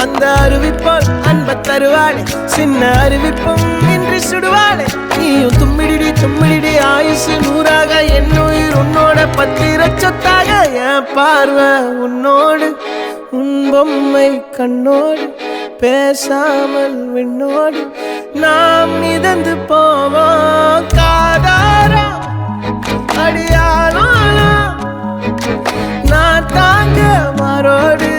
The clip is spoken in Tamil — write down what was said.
அந்த அறிவிப்போல் அன்ப தருவாளே சின்ன அறிவிப்பும் இன்று சுடுவாளே நீயும் தும்மிடி ஆயுசு 100ஆக என் உயிர் உன்னோட பத்திர சொத்தாக என் பார்வை உன்னோடு உன் பொம்மை கண்ணோடு பேசாமல் விண்ணோடு நாம் மிதந்து போவோம் காதாரா அடியானாலும் நான் தாங்க மாறோடு